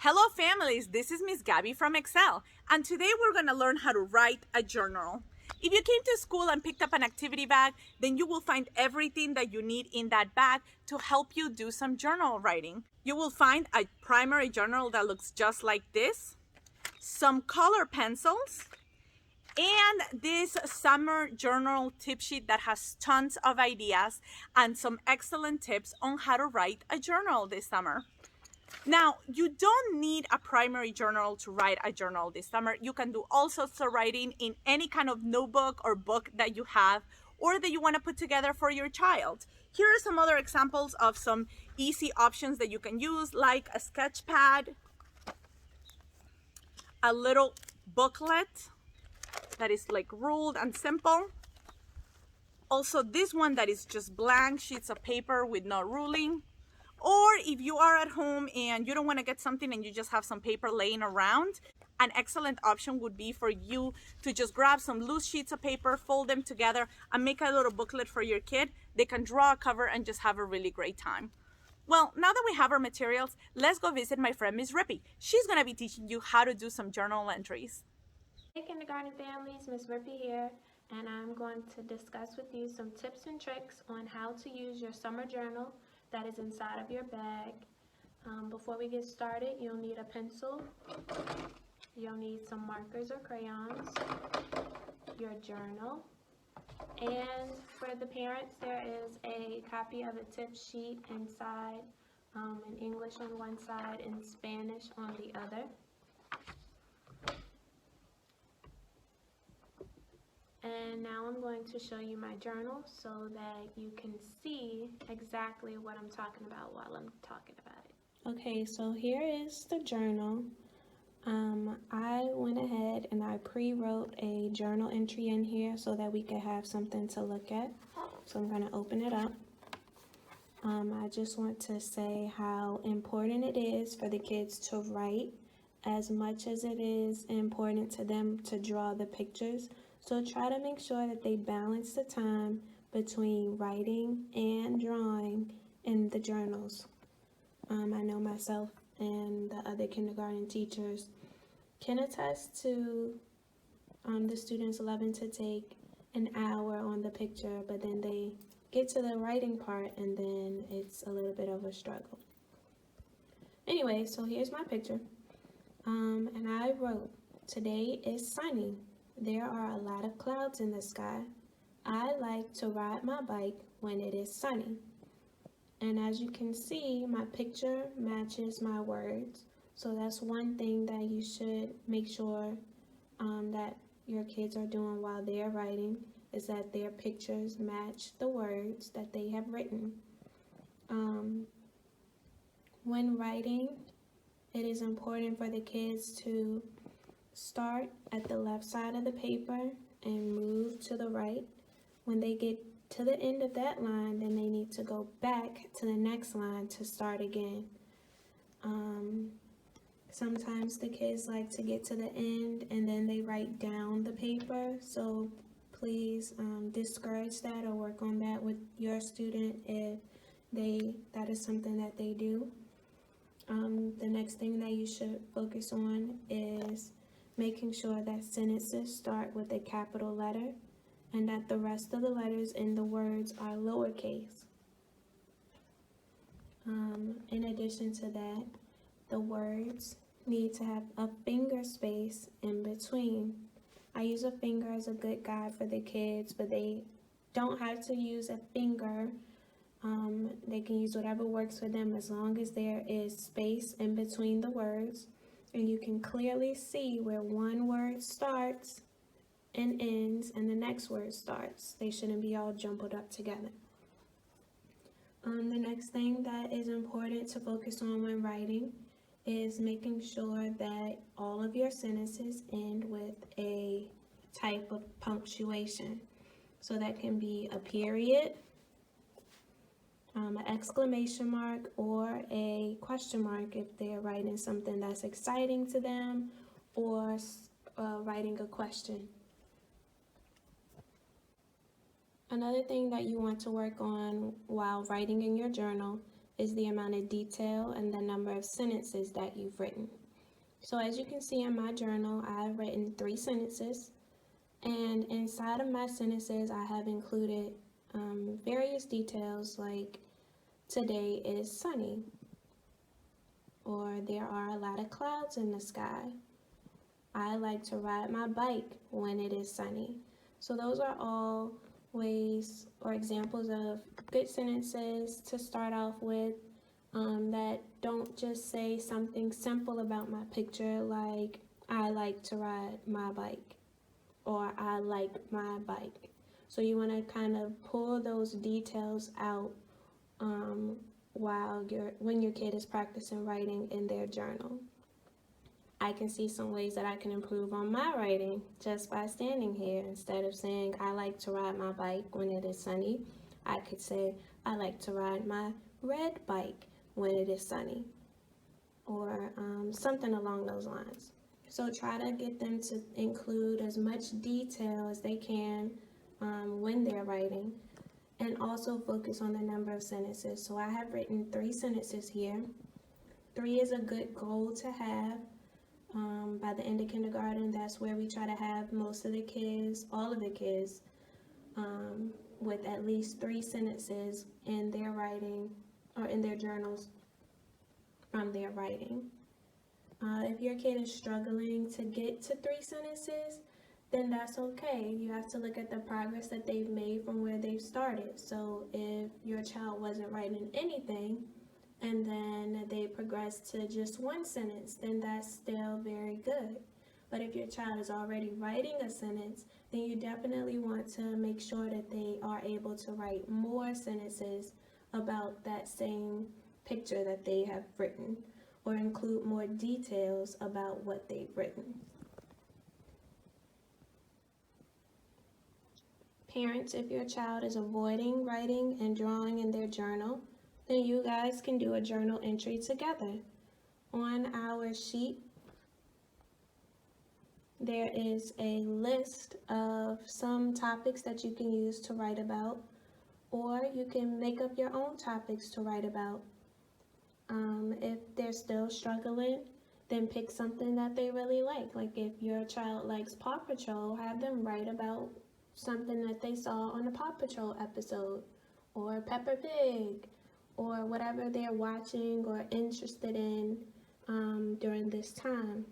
Hello families, this is Miss Gaby from Excel, and today we're going to learn how to write a journal. If you came to school and picked up an activity bag, then you will find everything that you need in that bag to help you do some journal writing. You will find a primary journal that looks just like this, some color pencils, and this summer journal tip sheet that has tons of ideas and some excellent tips on how to write a journal this summer. Now, you don't need a primary journal to write a journal this summer. You can do all sorts of writing in any kind of notebook or book that you have or that you want to put together for your child. Here are some other examples of some easy options that you can use, like a sketch pad, a little booklet that is like ruled and simple. Also, this one that is just blank sheets of paper with no ruling. Or if you are at home and you don't want to get something and you just have some paper laying around, an excellent option would be for you to just grab some loose sheets of paper, fold them together, and make a little booklet for your kid. They can draw a cover and just have a really great time. Well, now that we have our materials, let's go visit my friend Miss Rippy. She's going to be teaching you how to do some journal entries. Hey kindergarten families, Miss Rippy here, and I'm going to discuss with you some tips and tricks on how to use your summer journal that is inside of your bag. Before we get started, you'll need a pencil, you'll need some markers or crayons, your journal, and for the parents there is a copy of a tip sheet inside, in English on one side and Spanish on the other. And now I'm going to show you my journal so that you can see exactly what I'm talking about while I'm talking about it. Okay, so here is the journal. I went ahead and I pre-wrote a journal entry in here so that we could have something to look at. So I'm going to open it up. I just want to say how important it is for the kids to write as much as it is important to them to draw the pictures. So try to make sure that they balance the time between writing and drawing in the journals. I know myself and the other kindergarten teachers can attest to the students loving to take an hour on the picture, but then they get to the writing part and then it's a little bit of a struggle. Anyway, so here's my picture. And I wrote, "Today is sunny. There are a lot of clouds in the sky. I like to ride my bike when it is sunny." And as you can see, my picture matches my words. So that's one thing that you should make sure that your kids are doing while they're writing, is that their pictures match the words that they have written. When writing, it is important for the kids to start at the left side of the paper and move to the right. When they get to the end of that line, then they need to go back to the next line to start again. Sometimes the kids like to get to the end and then they write down the paper, so please discourage that or work on that with your student if that is something that they do. The next thing that you should focus on is making sure that sentences start with a capital letter and that the rest of the letters in the words are lowercase. In addition to that, the words need to have a finger space in between. I use a finger as a good guide for the kids, but they don't have to use a finger. They can use whatever works for them as long as there is space in between the words and you can clearly see where one word starts and ends and the next word starts. They shouldn't be all jumbled up together. The next thing that is important to focus on when writing is making sure that all of your sentences end with a type of punctuation. So that can be a period, an exclamation mark, or a question mark if they're writing something that's exciting to them or writing a question. Another thing that you want to work on while writing in your journal is the amount of detail and the number of sentences that you've written. So as you can see in my journal, I've written 3 sentences, and inside of my sentences, I have included various details like today is sunny, or there are a lot of clouds in the sky. I like to ride my bike when it is sunny. So those are all ways or examples of good sentences to start off with that don't just say something simple about my picture like I like to ride my bike or I like my bike. So you want to kind of pull those details out when your kid is practicing writing in their journal. I can see some ways that I can improve on my writing just by standing here. Instead of saying I like to ride my bike when it is sunny, I could say I like to ride my red bike when it is sunny, or something along those lines. So try to get them to include as much detail as they can when they're writing, and also focus on the number of sentences. So I have written 3 sentences here. 3 is a good goal to have. By the end of kindergarten, that's where we try to have most of the kids, all of the kids, with at least 3 sentences in their writing or in their journals from their writing. If your kid is struggling to get to 3 sentences, then that's okay. You have to look at the progress that they've made from where they've started. So if your child wasn't writing anything, and then they progress to just 1 sentence, then that's still very good. But if your child is already writing a sentence, then you definitely want to make sure that they are able to write more sentences about that same picture that they have written, or include more details about what they've written. Parents, if your child is avoiding writing and drawing in their journal, then you guys can do a journal entry together. On our sheet, there is a list of some topics that you can use to write about, or you can make up your own topics to write about. If they're still struggling, then pick something that they really like. Like if your child likes Paw Patrol, have them write about something that they saw on the Paw Patrol episode, or Peppa Pig, or whatever they're watching or interested in during this time.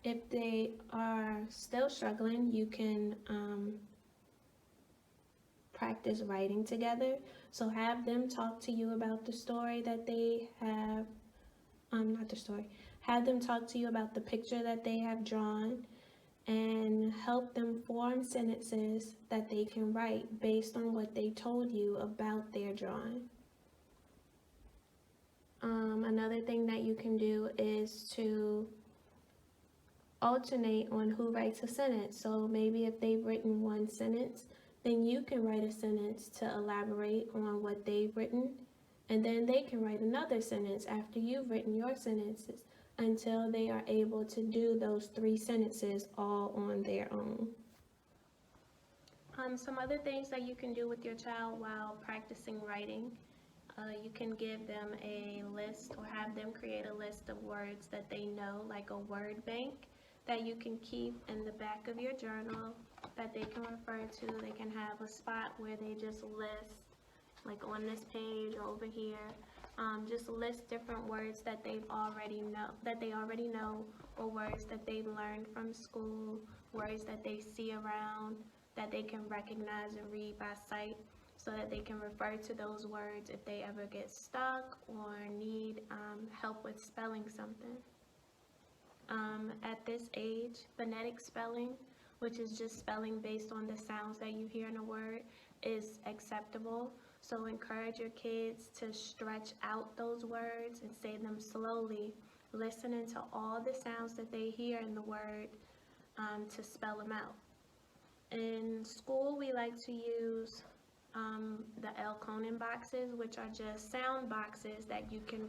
If they are still struggling, you can practice writing together. So have them talk to you about the story that they have, have them talk to you about the picture that they have drawn, and help them form sentences that they can write based on what they told you about their drawing. Another thing that you can do is to alternate on who writes a sentence. So maybe if they've written 1 sentence, then you can write a sentence to elaborate on what they've written, and then they can write another sentence after you've written your sentences until they are able to do those 3 sentences all on their own. Some other things that you can do with your child while practicing writing. You can give them a list or have them create a list of words that they know, like a word bank that you can keep in the back of your journal that they can refer to. They can have a spot where they just list, like on this page or over here, just list different words that they already know, or words that they've learned from school, words that they see around that they can recognize and read by sight, so that they can refer to those words if they ever get stuck or need help with spelling something. At this age, phonetic spelling, which is just spelling based on the sounds that you hear in a word, is acceptable. So encourage your kids to stretch out those words and say them slowly, listening to all the sounds that they hear in the word to spell them out. In school, we like to use the L. Conan boxes, which are just sound boxes that you can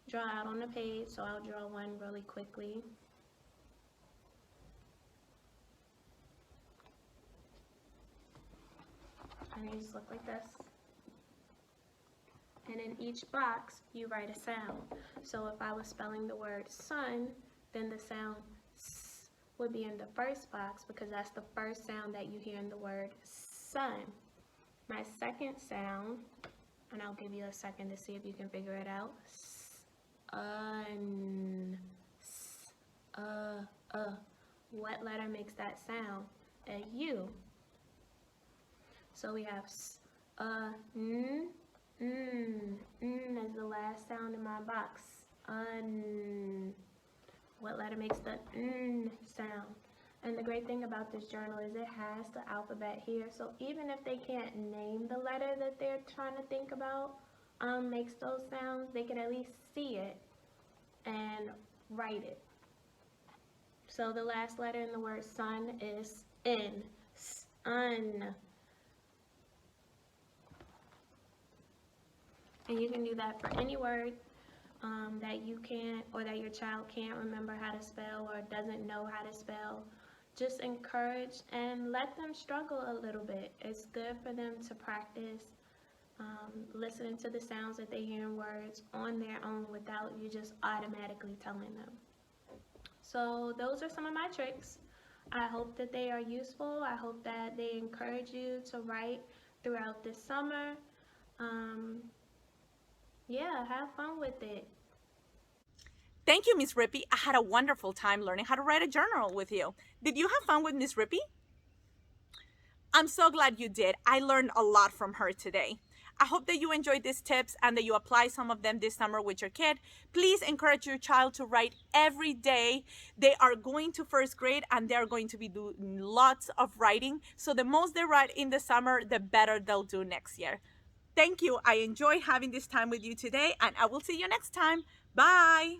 draw out on the page. So I'll draw one really quickly. And they just look like this. in each box, you write a sound. So if I was spelling the word sun, then the sound S would be in the first box because that's the first sound that you hear in the word sun. My second sound, and I'll give you a second to see if you can figure it out. Sun. What letter makes that sound? A U. So we have n is the last sound in my box. What letter makes the n sound? And the great thing about this journal is it has the alphabet here. So even if they can't name the letter that they're trying to think about, makes those sounds, they can at least see it and write it. So the last letter in the word sun is N. Sun. And you can do that for any word that you can't, or that your child can't remember how to spell or doesn't know how to spell. Just encourage and let them struggle a little bit. It's good for them to practice listening to the sounds that they hear in words on their own without you just automatically telling them. So those are some of my tricks. I hope that they are useful. I hope that they encourage you to write throughout this summer. Yeah, have fun with it. Thank you, Miss Rippy. I had a wonderful time learning how to write a journal with you. Did you have fun with Miss Rippy? I'm so glad you did. I learned a lot from her today. I hope that you enjoyed these tips and that you apply some of them this summer with your kid. Please encourage your child to write every day. They are going to first grade and they're going to be doing lots of writing. So the most they write in the summer, the better they'll do next year. Thank you. I enjoyed having this time with you today, and I will see you next time. Bye.